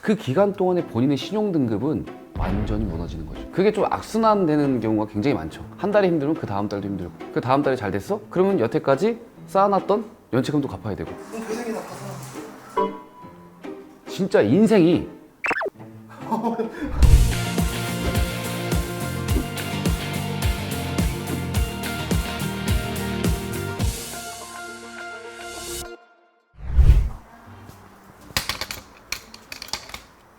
그 기간 동안에 본인의 신용 등급은 완전히 무너지는 거죠. 그게 좀 악순환되는 경우가 굉장히 많죠. 한 달이 힘들면 그 다음 달도 힘들고, 그 다음 달이 잘 됐어? 그러면 여태까지 쌓아놨던 연체금도 갚아야 되고. 회생이나 파산. 진짜 인생이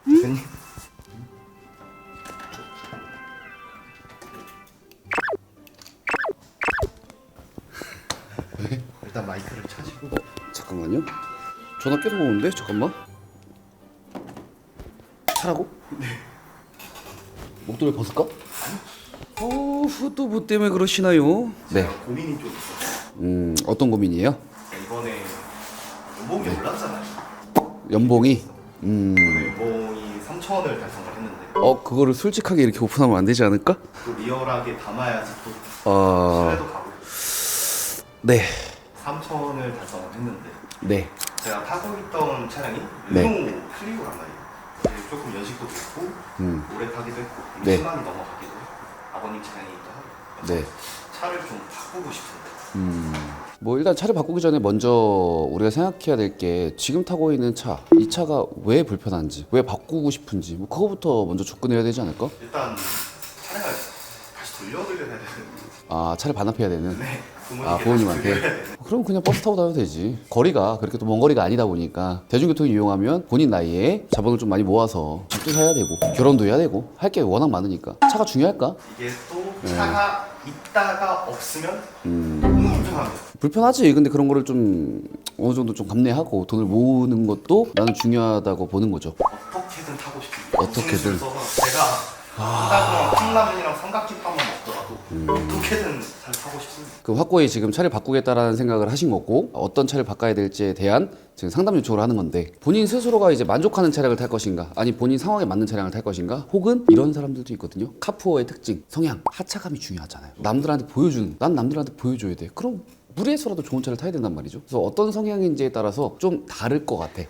대표님. 일단 마이크를 차시고. 잠깐만요. 전화 계속 오는데? 잠깐만. 차라고? 네. 목도리 벗을까? 또 뭐 때문에 그러시나요? 네. 고민이 좀 있어요. 어떤 고민이에요? 이번에 연봉이 올랐잖아요. 연봉이? 연봉이 3천을 달성을 했는데 그거를 솔직하게 이렇게 오픈하면 안 되지 않을까? 또 리얼하게 담아야지 또 아, 신뢰도 가고. 네. 3천을 달성을 했는데 네. 제가 타고 있던 차량이 네. 르노 클리오란 말이에요. 근데 조금 연식도 됐고 오래 타기도 했고 네. 10만이 넘어가기도 했고 아버님 차량이기도 하고 네. 차를 좀 바꾸고 싶은데 뭐 일단 차를 바꾸기 전에 먼저 우리가 생각해야 될 게 지금 타고 있는 차, 이 차가 왜 불편한지, 왜 바꾸고 싶은지 뭐 그거부터 먼저 접근해야 되지 않을까? 일단 차량을 다시 돌려드려야 되는. 아, 차를 반납해야 되는? 네. 아, 부모님한테? 그럼 그냥 버스 타고 다녀도 되지. 거리가 그렇게 또 먼 거리가 아니다 보니까 대중교통 이용하면 본인 나이에 자본을 좀 많이 모아서 집도 사야 되고 결혼도 해야 되고 할 게 워낙 많으니까 차가 중요할까? 이게 또 차가 있다가 없으면 너무 불편합니다. 불편하지. 근데 그런 거를 좀 어느 정도 좀 감내하고 돈을 모으는 것도 나는 중요하다고 보는 거죠. 어떻게든 타고 싶습니다. 어떻게든. 무슨 수를 써서 제가 한 달 동안 컵라면이랑 삼각김밥만 먹더라도 어떻게든 잘 타고 싶습니다. 그 확고히 지금 차를 바꾸겠다라는 생각을 하신 거고 어떤 차를 바꿔야 될지에 대한 지금 상담 요청을 하는 건데 본인 스스로가 이제 만족하는 차량을 탈 것인가 아니 본인 상황에 맞는 차량을 탈 것인가 혹은 이런 사람들도 있거든요. 카푸어의 특징, 성향, 하차감이 중요하잖아요. 남들한테 보여주는 난 남들한테 보여줘야 돼. 그럼 무리해서라도 좋은 차를 타야 된단 말이죠. 그래서 어떤 성향인지에 따라서 좀 다를 것 같아.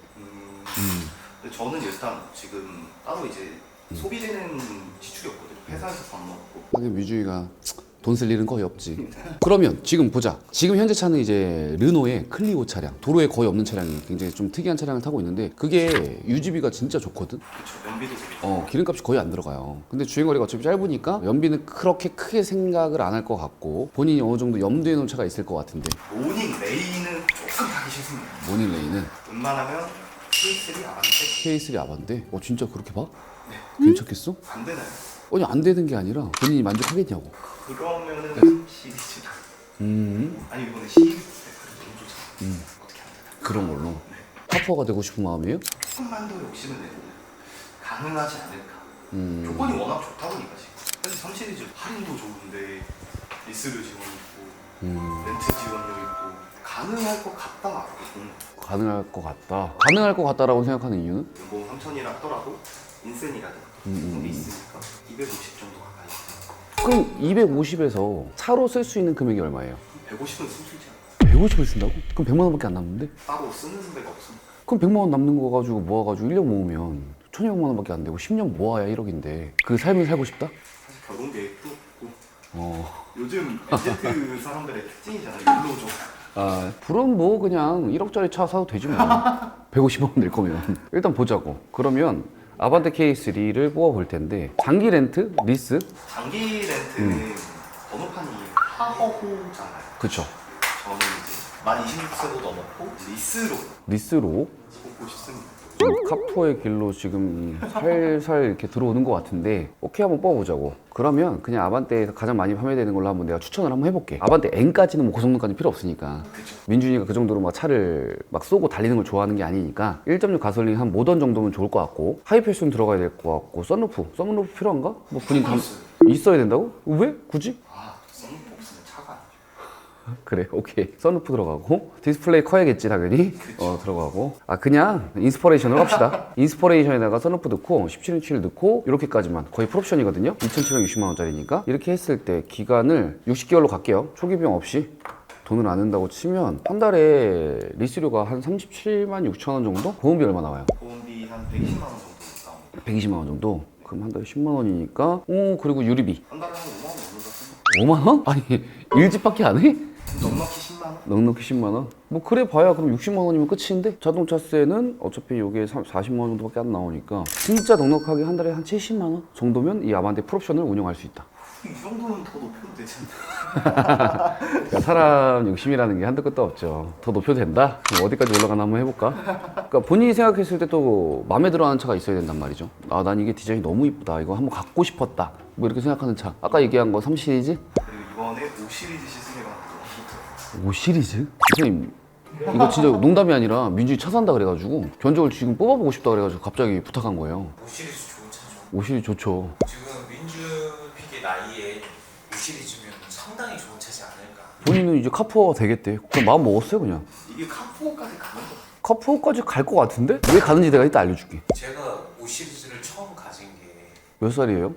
근데 저는 일단 지금 따로 이제 소비되는 지출이 없거든요. 회사에서 밥 먹고 하긴 뮤주이가 돈 쓸 일은 거의 없지. 그러면 지금 보자. 지금 현재 차는 이제 르노의 클리오 차량. 도로에 거의 없는 차량이 굉장히 좀 특이한 차량을 타고 있는데 그게 유지비가 진짜 좋거든. 그쵸, 연비도 되게 기름값이 거의 안 들어가요. 근데 주행거리가 어차피 짧으니까 연비는 그렇게 크게 생각을 안 할 것 같고 본인이 어느 정도 염두에 놓은 차가 있을 것 같은데 모닝 레인은 조금 타기 싫습니다. 모닝 레인은 웬만하면 K3 아반떼 K3 아반데? 진짜 그렇게 봐? 괜찮겠어? 안 되나요? 아니 안 되는 게 아니라 본인이 만족하겠냐고. 그러면은 시리즈가 아니 이번에 시리즈 너무 좋잖아. 어떻게 안 되나? 그런 걸로 카푸어가 되고 싶은 마음이에요? 조금만 더 욕심을 내면 가능하지 않을까. 조건이 워낙 좋다 보니까 지금 사실 3 시리즈 할인도 좋은데 리스를 지원 있고 렌트 지원료 있고 가능할 것 같다. 가능할 것 같다. 가능할 것 같다라고 생각하는 이유는? 연봉 3천이라 하더라도 인센이라든가 그런 게 있으니까 250 정도 가까이. 그럼 250에서 차로 쓸 수 있는 금액이 얼마예요? 150은 숨쉬지 않아. 150을 쓴다고? 그럼 100만 원밖에 안 남는데? 따로 쓰는 데가 없으니까. 그럼 100만 원 남는 거 가지고 모아가지고 1년 모으면 1,200만 원밖에 안 되고 10년 모아야 1억인데 그 삶을 살고 싶다? 사실 결혼 계획도 없고 어. 요즘 MZ 사람들의 특징이잖아요. 율로족. 불은 뭐 그냥 1억짜리 차 사도 되지 뭐. 150만 원 낼 거면. 일단 보자고. 그러면 아반떼 K3를 뽑아볼 텐데 장기 렌트? 리스? 장기 렌트는 번호판이 하허호잖아요. 그쵸. 저는 이제 만 26세도 넘었고 리스로 뽑고 싶습니다. 지금 카푸어의 길로 지금 살살 이렇게 들어오는 것 같은데 오케이 한번 뽑아보자고. 그러면 그냥 아반떼에서 가장 많이 판매되는 걸로 한번 내가 추천을 한번 해볼게. 아반떼 N까지는 뭐 그 정도까지 필요 없으니까. 그쵸. 민준이가 그 정도로 막 차를 막 쏘고 달리는 걸 좋아하는 게 아니니까 1.6 가솔린 한 모던 정도면 좋을 것 같고 하이 패션 들어가야 될 것 같고 썬루프 필요한가? 뭐 본인 있어야 된다고? 왜? 굳이? 썬루프 없으면 차가 아니죠. 그래, 오케이. 썬루프 들어가고 디스플레이 커야겠지 당연히. 들어가고 그냥 인스퍼레이션으로 갑시다. 인스퍼레이션에다가 썬루프 넣고 17인치를 넣고 이렇게까지만 거의 풀옵션이거든요. 2,760만 원짜리니까 이렇게 했을 때 기간을 60개월로 갈게요. 초기 비용 없이 돈을 안 낸다고 치면 한 달에 리스료가 한 37만 6천 원 정도? 보험비 얼마 나와요? 보험비 한 120만 원 정도. 120만 원 정도? 그럼 한 달에 10만 원이니까 그리고 유리비 한 달에 한 5만 원 넘는다. 5만 원? 아니 일집밖에 안 해? 넉넉히 10만 원? 넉넉히 10만 원? 뭐 그래 봐야 그럼 60만 원이면 끝인데 자동차세는 어차피 이게 40만 원 정도밖에 안 나오니까 진짜 넉넉하게 한 달에 한 70만 원 정도면 이 아반떼 풀옵션을 운영할 수 있다. 이 정도면 더 높여도 되지. 그러니까 사람 욕심이라는 게 한도 끝도 없죠. 더 높여도 된다? 그럼 어디까지 올라가나 한번 해볼까? 그러니까 본인이 생각했을 때 또 마음에 들어하는 차가 있어야 된단 말이죠. 아, 난 이게 디자인이 너무 이쁘다. 이거 한번 갖고 싶었다. 뭐 이렇게 생각하는 차. 아까 얘기한 거 3 시리즈? 그리고 이번에 5 시리즈 시승해가 나왔죠. 5 시리즈? 선생님 이거 진짜 농담이 아니라 민준이 차 산다 그래가지고 견적을 지금 뽑아보고 싶다 그래가지고 갑자기 부탁한 거예요. 5 시리즈 좋은 차죠. 5 시리즈 좋죠. 지금 민준 PK 나이에 5 시리즈면 상당히 좋은 차지 않을까. 본인은 이제 카푸어가 되겠대. 그럼 마음 먹었어요 그냥. 이게 카푸어까지 가는 거. 카푸어까지 갈 것 같은데? 왜 가는지 내가 이따 알려줄게. 제가 5 시리즈를 처음 가진 게 몇 살이에요?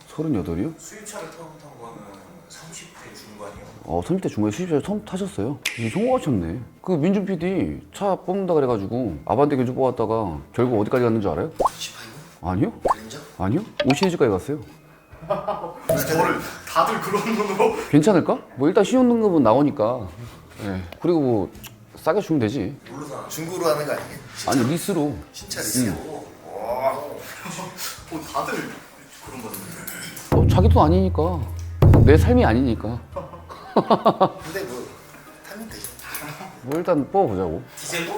38이었나? 38이요? 수입차를 처음 탄 거는 30대 중반이요. 30대 중반에 수입차를 처음 타셨어요? 이게 성공하셨네. 그 민준 PD 차 뽑는다 그래가지고 아반떼 견적 뽑았다가 결국 어디까지 갔는 줄 알아요? 18년? 아니요? 그랜저? 아니요? 5 시리즈까지 갔어요. 저를 다들 그런 눈으로. 괜찮을까? 뭐 일단 신용등급은 나오니까. 예. 그리고 뭐 싸게 주면 되지. 뭘로 사? 중고로 하는 거 아니에요? 아니 리스로. 신차 리스로? 다들 그런 거든요. 자기 돈 아니니까. 내 삶이 아니니까. 근데 뭐 타면 되죠. 뭐 일단 뽑아보자고. 디젤로?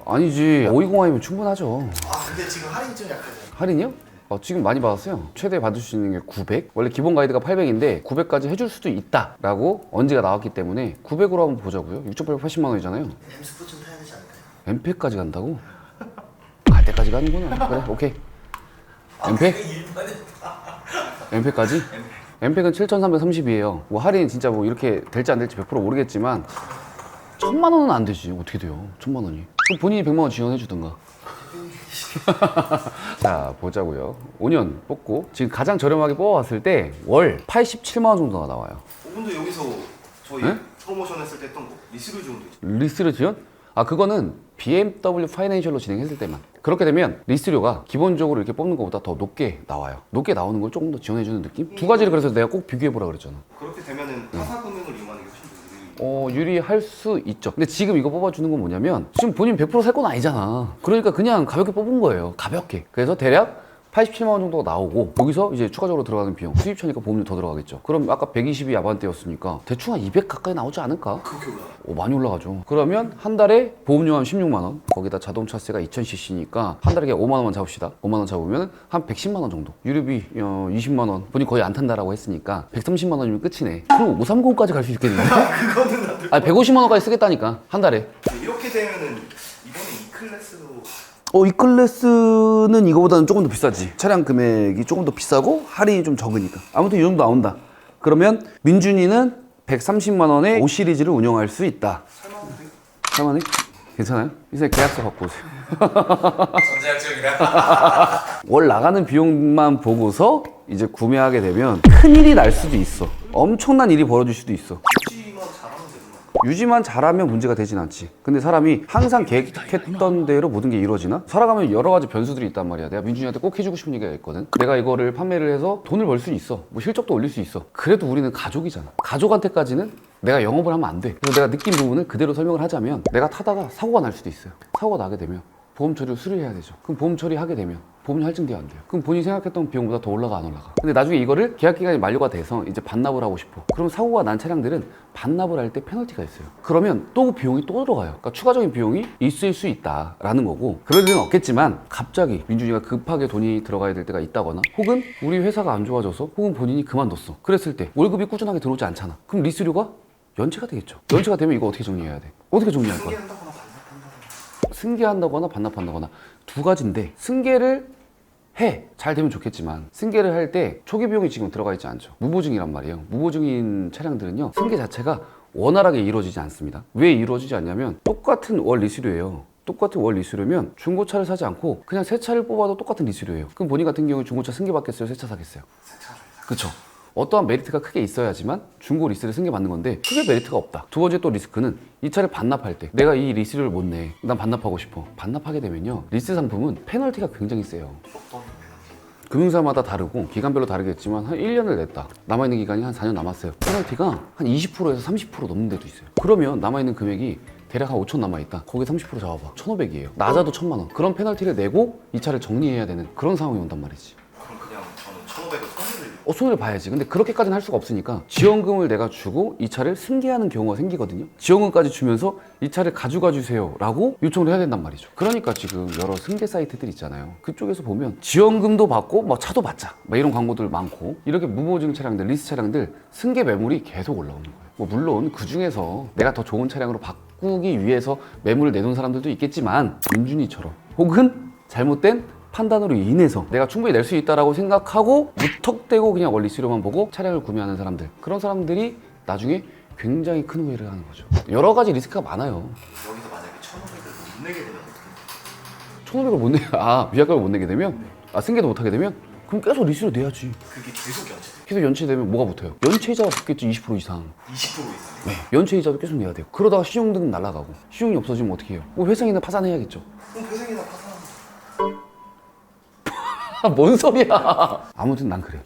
아니지. 520i면 충분하죠. 아 근데 지금 할인이 좀 약하죠. 할인이요? 지금 많이 받았어요. 최대 받을 수 있는 게 900. 원래 기본 가이드가 800인데 900까지 해줄 수도 있다라고 언지가 나왔기 때문에 900으로 한번 보자고요. 6,880만 원이잖아요. M 스포츠 타야 되지 않을까요? 엠페까지 간다고? 갈 때까지 가는구나. 그래, 오케이. 엠페? 엠페까지? 엠팩은 7,330이에요. 뭐 할인 진짜 뭐 이렇게 될지 안 될지 100% 모르겠지만 1,000만 원은 안 되지. 어떻게 돼요? 1,000만 원이. 그럼 본인이 100만 원 지원해 주든가. 자, 보자고요. 5년 뽑고 지금 가장 저렴하게 뽑아봤을 때 월 87만 원 정도가 나와요. 근데 여기서 저희 네? 프로모션 했을 때 했던 거 리스를 지원도 있죠. 리스를 지원? 그거는 BMW 파이낸셜로 진행했을 때만. 그렇게 되면 리스료가 기본적으로 이렇게 뽑는 것보다 더 높게 나와요. 높게 나오는 걸 조금 더 지원해주는 느낌? 두 가지를 그래서 내가 꼭 비교해보라 그랬잖아. 그렇게 되면은 타사금융을 이용하는 게 훨씬 더 유리. 유리할 수 있죠. 근데 지금 이거 뽑아주는 건 뭐냐면 지금 본인 100%살 건 아니잖아. 그러니까 그냥 가볍게 뽑은 거예요. 가볍게. 그래서 대략 87만 원 정도가 나오고 거기서 이제 추가적으로 들어가는 비용 수입차니까 보험료 더 들어가겠죠. 그럼 아까 120이 아반떼였으니까 대충 한 200 가까이 나오지 않을까? 그렇게 올라. 많이 올라가죠. 그러면 한 달에 보험료 한 16만 원, 거기다 자동차세가 2000cc니까 한 달에 5만 원만 잡읍시다. 5만 원 잡으면 한 110만 원 정도. 유류비 20만 원. 본인 거의 안 탄다라고 했으니까 130만 원이면 끝이네. 그럼 530까지 갈 수 있겠는데? 그거는 안 돼. 아니 150만 원까지 쓰겠다니까 한 달에. 이렇게 되면은 이번에 이 클래스로 이 클래스는 이거보다는 조금 더 비싸지. 차량 금액이 조금 더 비싸고 할인이 좀 적으니까. 아무튼 이 정도 나온다. 그러면 민준이는 130만 원에 5 시리즈를 운영할 수 있다. 살만해? 괜찮아요? 이제 계약서 갖고 오세요. 전자약정이라. 월 나가는 비용만 보고서 이제 구매하게 되면 큰일이 날 수도 있어. 엄청난 일이 벌어질 수도 있어. 유지만 잘하면 되는 거야. 유지만 잘하면 문제가 되진 않지. 근데 사람이 항상 계획했던 대로 모든 게 이루어지나? 살아가면 여러 가지 변수들이 있단 말이야. 내가 민준이한테 꼭 해주고 싶은 얘기가 있거든. 내가 이거를 판매를 해서 돈을 벌 수 있어. 뭐 실적도 올릴 수 있어. 그래도 우리는 가족이잖아. 가족한테까지는 내가 영업을 하면 안 돼. 그래서 내가 느낀 부분을 그대로 설명을 하자면 내가 타다가 사고가 날 수도 있어요. 사고가 나게 되면 보험 처리를 수리해야 되죠. 그럼 보험 처리하게 되면 보험료 할증돼야 안 돼요. 그럼 본인이 생각했던 비용보다 더 올라가 안 올라가? 근데 나중에 이거를 계약 기간이 만료가 돼서 이제 반납을 하고 싶어. 그럼 사고가 난 차량들은 반납을 할 때 페널티가 있어요. 그러면 또 비용이 또 들어가요. 그러니까 추가적인 비용이 있을 수 있다라는 거고 그럴 일은 없겠지만 갑자기 민준이가 급하게 돈이 들어가야 될 때가 있다거나 혹은 우리 회사가 안 좋아져서 혹은 본인이 그만뒀어. 그랬을 때 월급이 꾸준하게 들어오지 않잖아. 그럼 리스료가 연체가 되겠죠. 연체가 되면 이거 어떻게 정리해야 돼? 어떻게 정리할 거야? 승계한다거나 반납한다거나. 승계한다거나 반납한다거나 두 가지인데 승계를 잘 되면 좋겠지만 승계를 할 때 초기 비용이 지금 들어가 있지 않죠. 무보증이란 말이에요. 무보증인 차량들은요 승계 자체가 원활하게 이루어지지 않습니다. 왜 이루어지지 않냐면 똑같은 월 리스료예요. 똑같은 월 리스료면 중고차를 사지 않고 그냥 새 차를 뽑아도 똑같은 리스료예요. 그럼 본인 같은 경우에 중고차 승계 받겠어요? 새 차 사겠어요? 새 차를 사. 그쵸? 어떠한 메리트가 크게 있어야지만 중고 리스를 승계받는 건데 크게 메리트가 없다. 두 번째 또 리스크는 이 차를 반납할 때 내가 이 리스를 못 내. 난 반납하고 싶어. 반납하게 되면요. 리스 상품은 페널티가 굉장히 세요. 어떤 페널티? 금융사마다 다르고 기간별로 다르겠지만 한 1년을 냈다. 남아있는 기간이 한 4년 남았어요. 페널티가 한 20%에서 30% 넘는 데도 있어요. 그러면 남아있는 금액이 대략 한 5천 남아있다. 거기 30% 잡아봐. 1,500이에요. 낮아도 1,000만 원. 그런 페널티를 내고 이 차를 정리해야 되는 그런 상황이 온단 말이지. 그럼 그냥 저는 1,500을 손해를 손해를 봐야지. 근데 그렇게까지는 할 수가 없으니까 지원금을 내가 주고 이 차를 승계하는 경우가 생기거든요. 지원금까지 주면서 이 차를 가져가 주세요 라고 요청을 해야 된단 말이죠. 그러니까 지금 여러 승계 사이트들 있잖아요. 그쪽에서 보면 지원금도 받고 뭐 차도 받자 막 이런 광고들 많고 이렇게 무보증 차량들, 리스 차량들 승계 매물이 계속 올라오는 거예요. 뭐 물론 그 중에서 내가 더 좋은 차량으로 바꾸기 위해서 매물을 내놓은 사람들도 있겠지만 윤준이처럼 혹은 잘못된 판단으로 인해서 내가 충분히 낼 수 있다라고 생각하고 무턱대고 그냥 리스료만 보고 차량을 구매하는 사람들, 그런 사람들이 나중에 굉장히 큰 후회를 하는 거죠. 여러 가지 리스크가 많아요. 여기서 만약에 1,500을 못 내게 되면 어떻게 1,500을 못 내야 위약금을 못 내게 되면 승계도 못 하게 되면 그럼 계속 리스료 내야지. 그게 계속 연체돼요? 계속 연체되면 뭐가 붙어요? 연체이자가 붙겠지. 20% 이상. 20% 이상? 네. 연체이자도 계속 내야 돼요. 그러다가 신용등급 날아가고 신용이 없어지면 어떻게 해요? 뭐 회사이나 파산해야겠죠. 그럼 회생이나 파산하면 뭔 소리야. 아무튼 난 그래.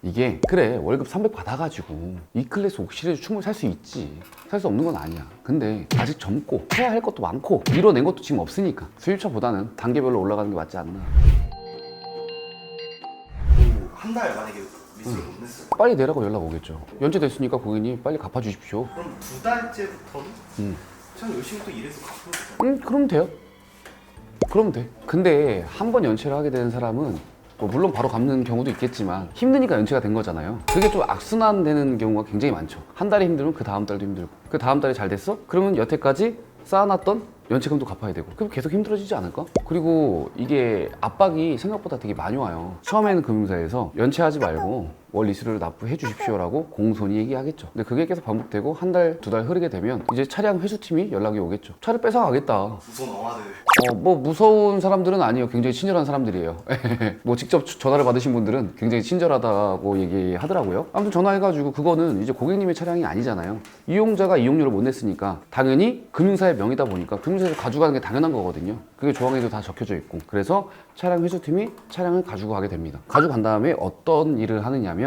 이게 그래 월급 300 받아가지고 E클래스 옥시리즈 충분히 살 수 있지. 살 수 없는 건 아니야. 근데 아직 젊고 해야 할 것도 많고 이뤄낸 것도 지금 없으니까 수입차보다는 단계별로 올라가는 게 맞지 않나. 한 달 만약에 리스를 못 냈어요. 빨리 내라고 연락 오겠죠. 연체됐으니까 고객님 빨리 갚아주십시오. 그럼 2달째부터는 음. 제가 열심히 또 일해서 갚으면 되잖아요. 그러면 돼요. 그러면 돼. 근데 한 번 연체를 하게 되는 사람은 뭐 물론 바로 갚는 경우도 있겠지만 힘드니까 연체가 된 거잖아요. 그게 좀 악순환되는 경우가 굉장히 많죠. 한 달이 힘들면 그 다음 달도 힘들고 그 다음 달이 잘 됐어? 그러면 여태까지 쌓아놨던 연체금도 갚아야 되고 그럼 계속 힘들어지지 않을까? 그리고 이게 압박이 생각보다 되게 많이 와요. 처음에는 금융사에서 연체하지 말고 월 리스료를 납부해 주십시오라고 공손히 얘기하겠죠. 근데 그게 계속 반복되고 한 달, 두 달 흐르게 되면 이제 차량 회수팀이 연락이 오겠죠. 차를 뺏어가겠다. 무서운 어마들. 뭐 무서운 사람들은 아니에요. 굉장히 친절한 사람들이에요. 뭐 직접 전화를 받으신 분들은 굉장히 친절하다고 얘기하더라고요. 아무튼 전화해가지고 그거는 이제 고객님의 차량이 아니잖아요. 이용자가 이용료를 못 냈으니까 당연히 금융사의 명의다 보니까 금융사에서 가져가는 게 당연한 거거든요. 그게 조항에도 다 적혀져 있고. 그래서 차량 회수팀이 차량을 가지고 가게 됩니다. 가져간 다음에 어떤 일을 하느냐면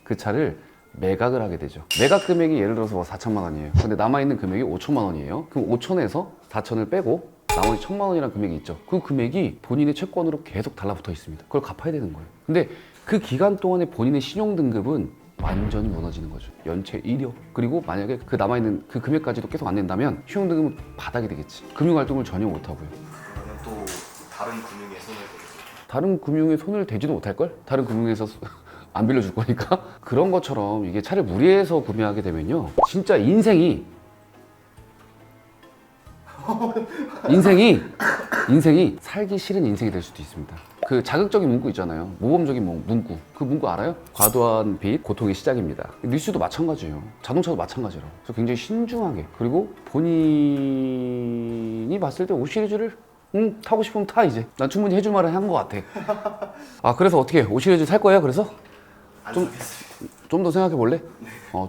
그 차를 매각을 하게 되죠. 매각 금액이 예를 들어서 뭐 4천만 원이에요. 근데 남아있는 금액이 5천만 원이에요. 그럼 5천에서 4천을 빼고 나머지 1,000만 원이라는 금액이 있죠. 그 금액이 본인의 채권으로 계속 달라붙어 있습니다. 그걸 갚아야 되는 거예요. 근데 그 기간 동안에 본인의 신용등급은 완전히 무너지는 거죠. 연체 1여. 그리고 만약에 그 남아있는 그 금액까지도 계속 안 낸다면 신용등급은 바닥이 되겠지. 금융활동을 전혀 못하고요. 그러면 또 다른 금융에 손을 대고 다른 금융에 손을 대지도 못할걸? 다른 금융에서 안 빌려줄 거니까? 그런 것처럼 이게 차를 무리해서 구매하게 되면요. 진짜 인생이 살기 싫은 인생이 될 수도 있습니다. 그 자극적인 문구 있잖아요. 모범적인 문구. 그 문구 알아요? 과도한 빚, 고통의 시작입니다. 리스도 마찬가지예요. 자동차도 마찬가지라고. 그래서 굉장히 신중하게. 그리고 본인이 봤을 때 5 시리즈를 타고 싶으면 타 이제. 난 충분히 해줄 말은 한 것 같아. 아 그래서 어떻게 5 시리즈 살 거예요? 그래서? 안 좀- 사겠습니다. 좀 더 생각해 볼래?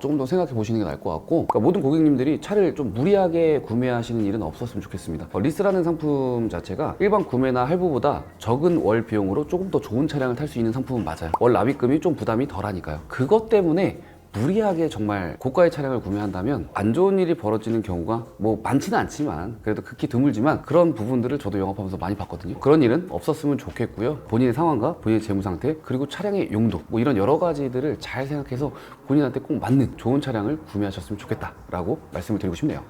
조금 더 생각해 보시는 게 나을 것 같고, 그러니까 모든 고객님들이 차를 좀 무리하게 구매하시는 일은 없었으면 좋겠습니다. 리스라는 상품 자체가 일반 구매나 할부보다 적은 월 비용으로 조금 더 좋은 차량을 탈 수 있는 상품은 맞아요. 월 납입금이 좀 부담이 덜하니까요. 그것 때문에 무리하게 정말 고가의 차량을 구매한다면 안 좋은 일이 벌어지는 경우가 뭐 많지는 않지만 그래도 극히 드물지만 그런 부분들을 저도 영업하면서 많이 봤거든요. 그런 일은 없었으면 좋겠고요. 본인의 상황과 본인의 재무 상태 그리고 차량의 용도 뭐 이런 여러 가지들을 잘 생각해서 본인한테 꼭 맞는 좋은 차량을 구매하셨으면 좋겠다라고 말씀을 드리고 싶네요.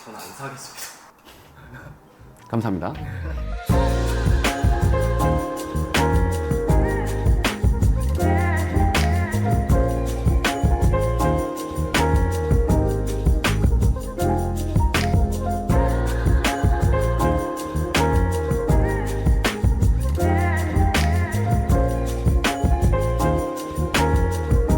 저는 안 사겠습니다. 감사합니다.